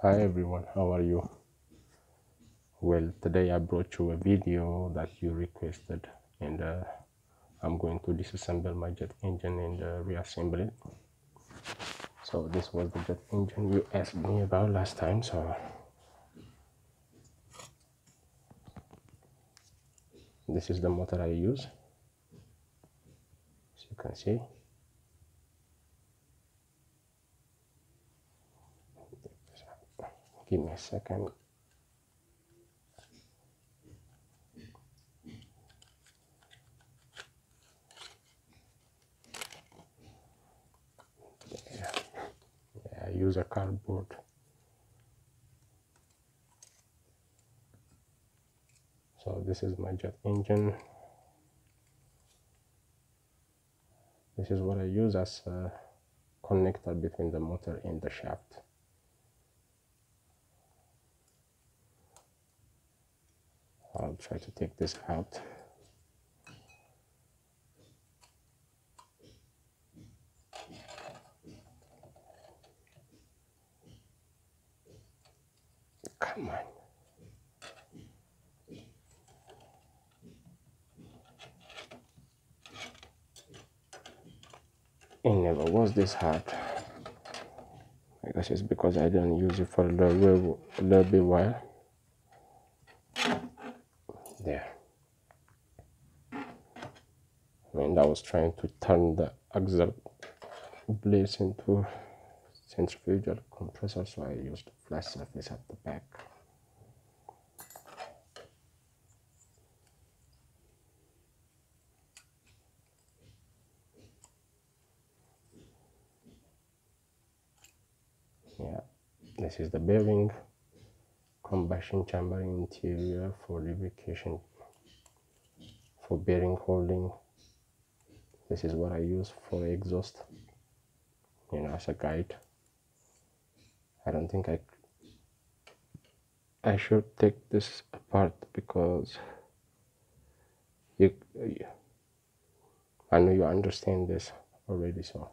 Hi everyone, how are you? Well, today I brought you a video that you requested, and I'm going to disassemble my jet engine and reassemble it. So this was the jet engine you asked me about last time. So this is the motor I use, as you can see. Give me a second. Yeah, I use a cardboard. So this is my jet engine. This is what I use as a connector between the motor and the shaft. I'll try to take this out. Come on. It never was this hard. I guess it's because I didn't use it for a little bit while. There. And I was trying to turn the axle blades into centrifugal compressor, so I used a flat surface at the back. Yeah, this is the bearing, combustion chamber interior for lubrication, for bearing holding. This is what I use for exhaust, as a guide. I don't think I should take this apart because I know you understand this already, so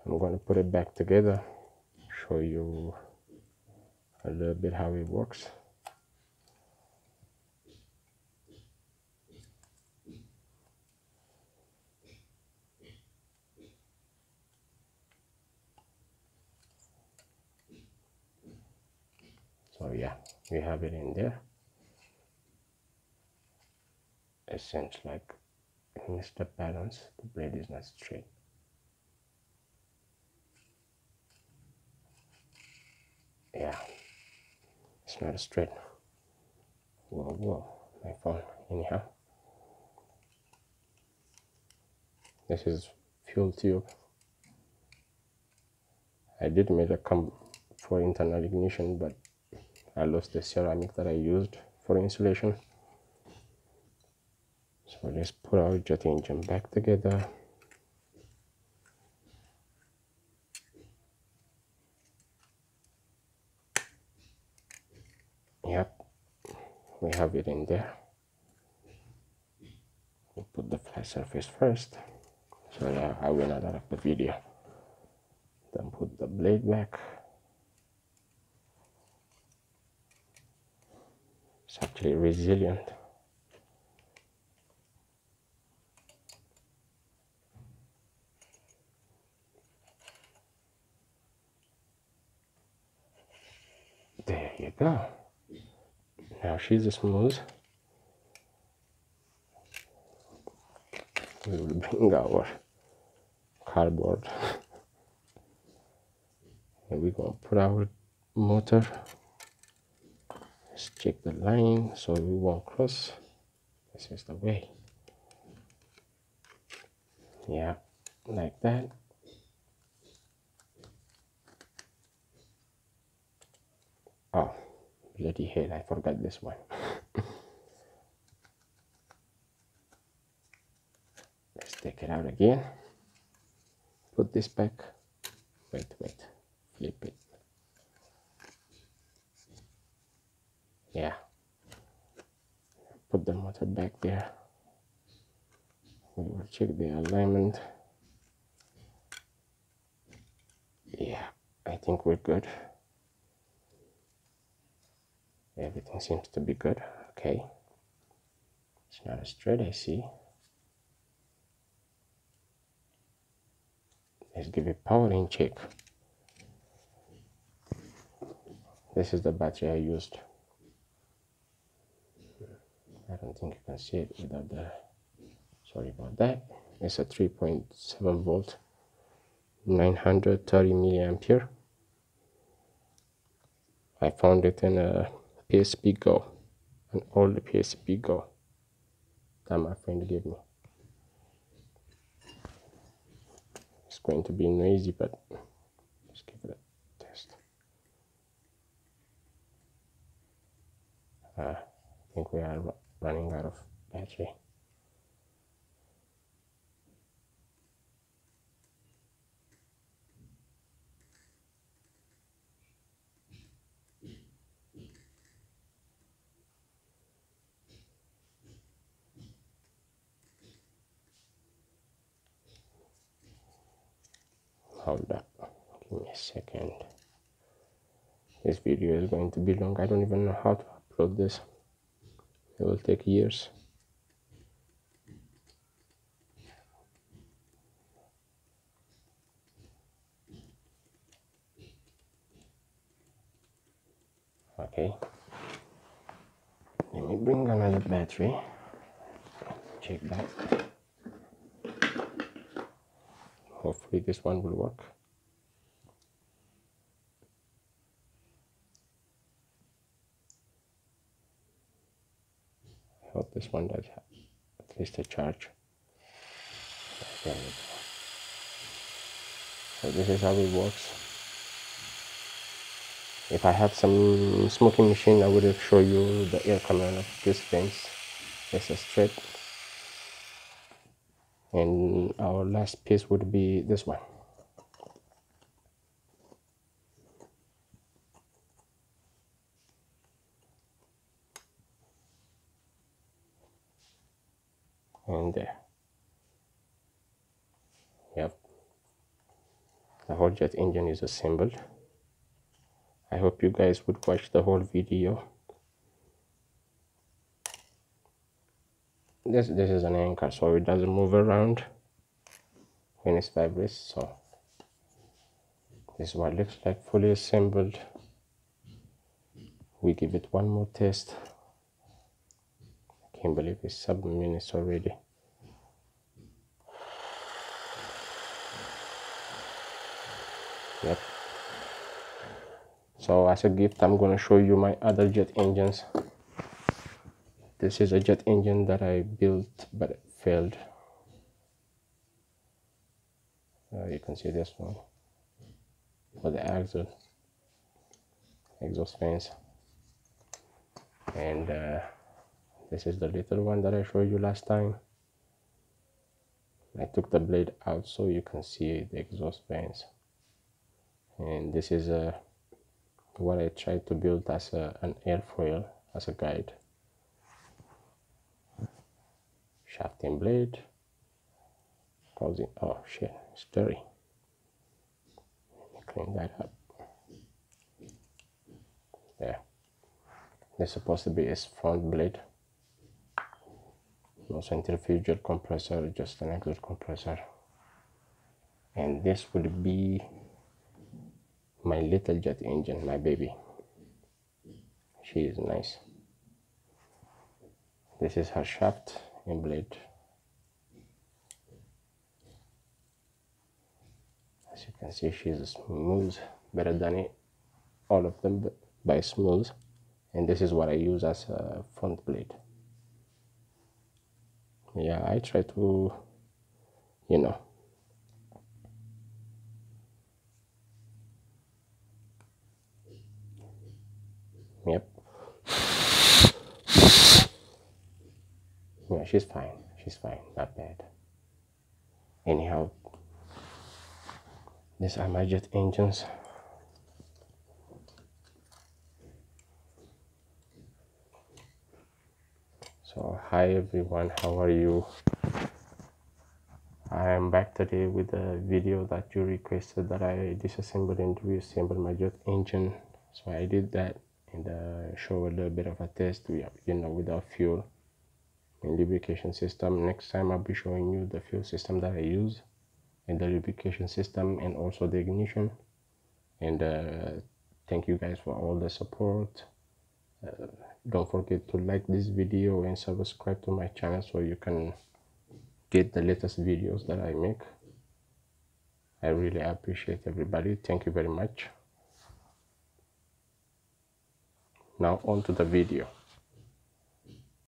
I'm going to put it back together, show you a little bit how it works. So yeah, we have it in there. It seems like it missed the balance. The blade is not straight. Yeah, it's not straight. Whoa, my phone. Anyhow, this is fuel tube. I did make a for internal ignition, but I lost the ceramic that I used for insulation. So let's put our jet engine back together. Yep, we have it in there. We'll put the flat surface first, so that I will not interrupt the video. Then put the blade back. It's actually resilient. There you go. Now she's smooth. We will bring our cardboard and we're going to put our motor. Let's check the line so we won't cross. This is the way. Yeah, like that. Oh, bloody hell, I forgot this one. Let's take it out again. Put this back. Wait, flip it. Yeah, put the motor back there. We will check the alignment. Yeah, I think we're good. Everything seems to be good. Okay, it's not a straight, I see. Let's give it power in check. This is the battery I used. I don't think you can see it without the, sorry about that. It's a 3.7 volt, 930 milliampere. I found it in a PSP Go, an old PSP Go that my friend gave me. It's going to be noisy, but let's give it a test. I think we are running out of battery. Hold up, give me a second. This video is going to be long. I don't even know how to upload this. It will take years. Okay, let me bring another battery. Check that. Hopefully this one will work. I hope this one does have at least a charge. There we go. So this is how it works. If I had some smoking machine, I would have shown you the air coming out of this fence. It's a straight. And our last piece would be this one. And there. Yep. The whole jet engine is assembled. I hope you guys would watch the whole video. This is an anchor, so it doesn't move around when it's vibrates. So this is what it looks like fully assembled. We give it one more test. I can't believe it's 7 minutes already. Yep. So as a gift, I'm going to show you my other jet engines. This is a jet engine that I built but it failed. You can see this one for the exhaust fans, and this is the little one that I showed you last time. I took the blade out so you can see the exhaust fans, and this is what I tried to build as an airfoil as a guide. Shaft and blade causing, oh shit, it's dirty. Let me clean that up. There. This is supposed to be its front blade. No centrifugal compressor, just an exhaust compressor. And this would be my little jet engine, my baby. She is nice. This is her shaft and blade. As you can see, she's smooth, better than all of them by smooth. And this is what I use as a front blade. Yeah, I try to, you know, yep. Yeah, she's fine, not bad. Anyhow, these are my jet engines. So hi everyone, how are you? I am back today with a video that you requested, that I disassemble and reassemble my jet engine. So I did that, and show a little bit of a test, with our fuel and lubrication system. Next time I'll be showing you the fuel system that I use and the lubrication system and also the ignition. And thank you guys for all the support. Don't forget to like this video and subscribe to my channel so you can get the latest videos that I make. I really appreciate everybody. Thank you very much. Now on to the video.